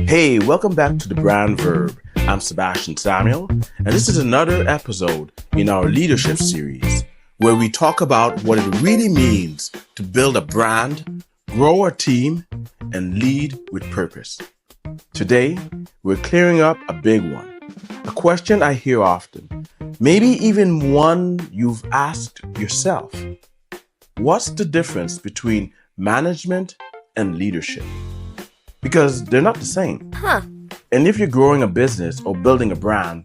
Hey, welcome back to the Brand Verb. I'm Sebastian Samuel, and this is another episode in our leadership series where we talk about what it really means to build a brand, grow a team, and lead with purpose. Today, we're clearing up a big one, a question I hear often, maybe even one you've asked yourself. What's the difference between management and leadership? Because they're not the same. And if you're growing a business or building a brand,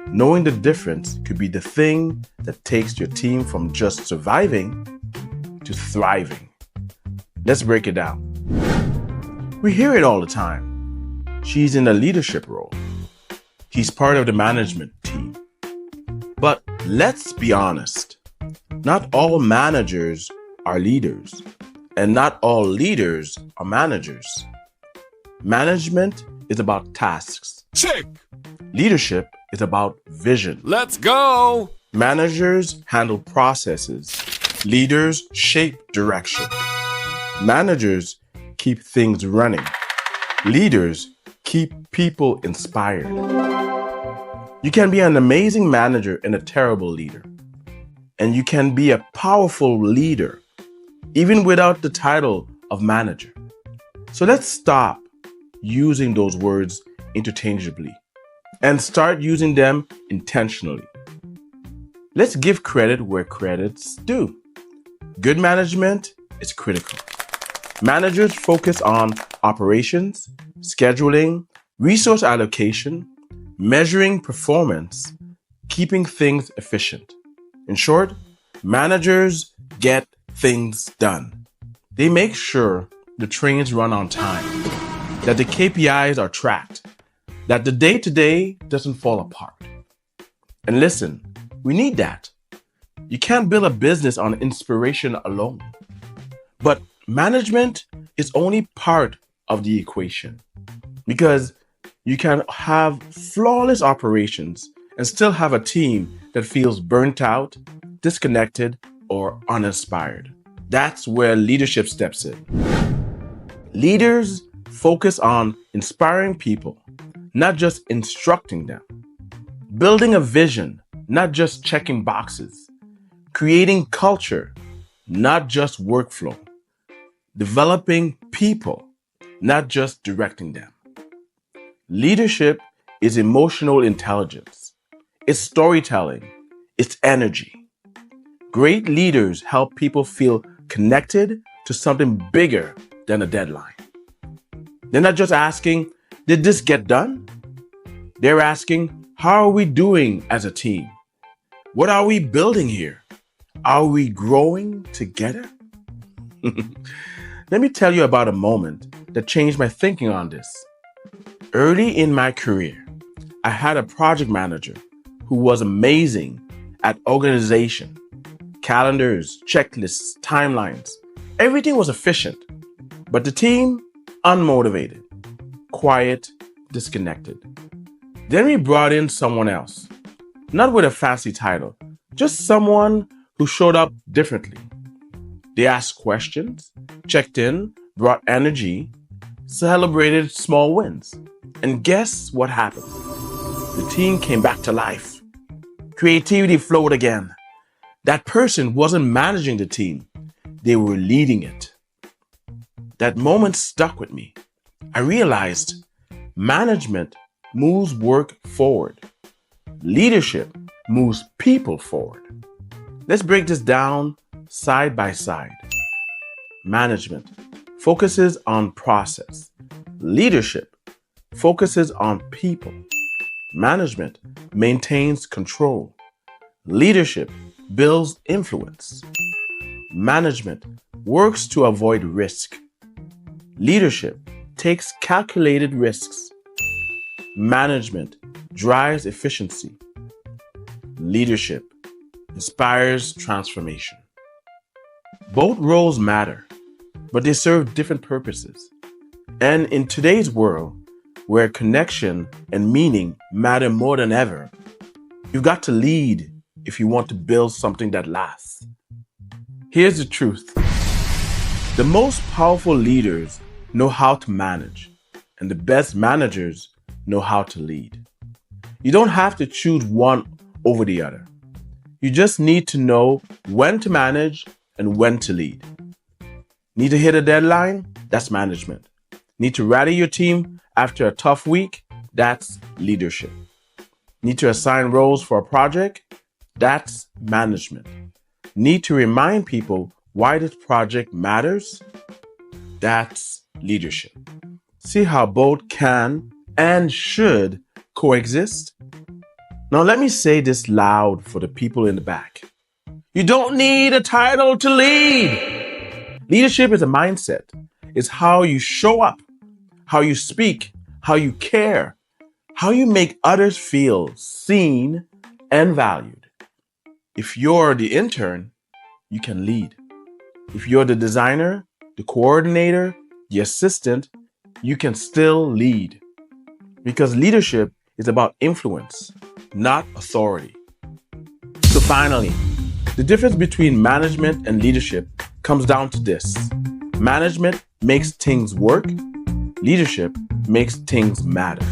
knowing the difference could be the thing that takes your team from just surviving to thriving. Let's break it down. We hear it all the time. She's in a leadership role. He's part of the management team. But let's be honest. Not all managers are leaders, and not all leaders are managers. Management is about tasks. Check. Leadership is about vision. Let's go. Managers handle processes. Leaders shape direction. Managers keep things running. Leaders keep people inspired. You can be an amazing manager and a terrible leader. And you can be a powerful leader, even without the title of manager. So let's stop using those words interchangeably and start using them intentionally. Let's give credit where credit's due. Good management is critical. Managers focus on operations, scheduling, resource allocation, measuring performance, keeping things efficient. In short, managers get things done. They make sure the trains run on time, that the KPIs are tracked, that the day-to-day doesn't fall apart. And listen, we need that. You can't build a business on inspiration alone. But management is only part of the equation, because you can have flawless operations and still have a team that feels burnt out, disconnected, or uninspired. That's where leadership steps in. Leaders focus on inspiring people, not just instructing them. Building a vision, not just checking boxes. Creating culture, not just workflow. Developing people, not just directing them. Leadership is emotional intelligence. It's storytelling. It's energy. Great leaders help people feel connected to something bigger than a deadline. They're not just asking, did this get done? They're asking, how are we doing as a team? What are we building here? Are we growing together? Let me tell you about a moment that changed my thinking on this. Early in my career, I had a project manager who was amazing at organization, calendars, checklists, timelines. Everything was efficient, but the team, unmotivated, quiet, disconnected. Then we brought in someone else, not with a fancy title, just someone who showed up differently. They asked questions, checked in, brought energy, celebrated small wins. And guess what happened? The team came back to life. Creativity flowed again. That person wasn't managing the team. They were leading it. That moment stuck with me. I realized management moves work forward. Leadership moves people forward. Let's break this down side by side. Management focuses on process. Leadership focuses on people. Management maintains control. Leadership builds influence. Management works to avoid risk. Leadership takes calculated risks. Management drives efficiency. Leadership inspires transformation. Both roles matter, but they serve different purposes. And in today's world, where connection and meaning matter more than ever, you've got to lead if you want to build something that lasts. Here's the truth. The most powerful leaders know how to manage. and the best managers know how to lead. You don't have to choose one over the other. You just need to know when to manage and when to lead. Need to hit a deadline? That's management. Need to rally your team after a tough week? That's leadership. Need to assign roles for a project? That's management. Need to remind people why this project matters? That's leadership. See how both can and should coexist? Now let me say this loud for the people in the back. You don't need a title to lead. Leadership is a mindset. It's how you show up, how you speak, how you care, how you make others feel seen and valued. If you're the intern, you can lead. If you're the designer, the coordinator, the assistant, you can still lead. Because leadership is about influence, not authority. So finally, the difference between management and leadership comes down to this. Management makes things work. Leadership makes things matter.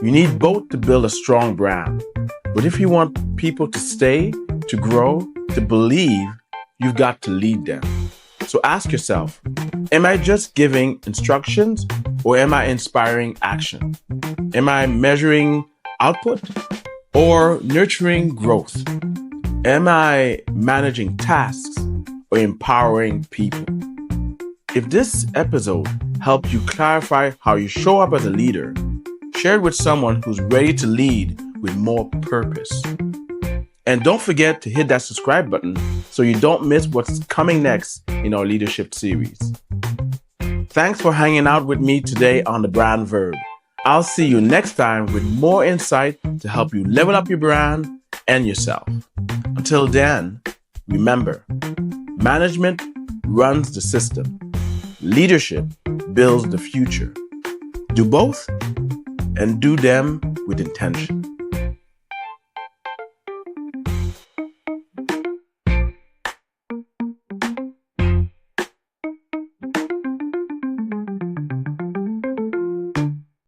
You need both to build a strong brand. But if you want people to stay, to grow, to believe, you've got to lead them. So ask yourself, am I just giving instructions or am I inspiring action? Am I measuring output or nurturing growth? Am I managing tasks or empowering people? If this episode helped you clarify how you show up as a leader, share it with someone who's ready to lead with more purpose. And don't forget to hit that subscribe button so you don't miss what's coming next in our leadership series. Thanks for hanging out with me today on the Brand Verb. I'll see you next time with more insight to help you level up your brand and yourself. Until then, remember, management runs the system. Leadership builds the future. Do both and do them with intention.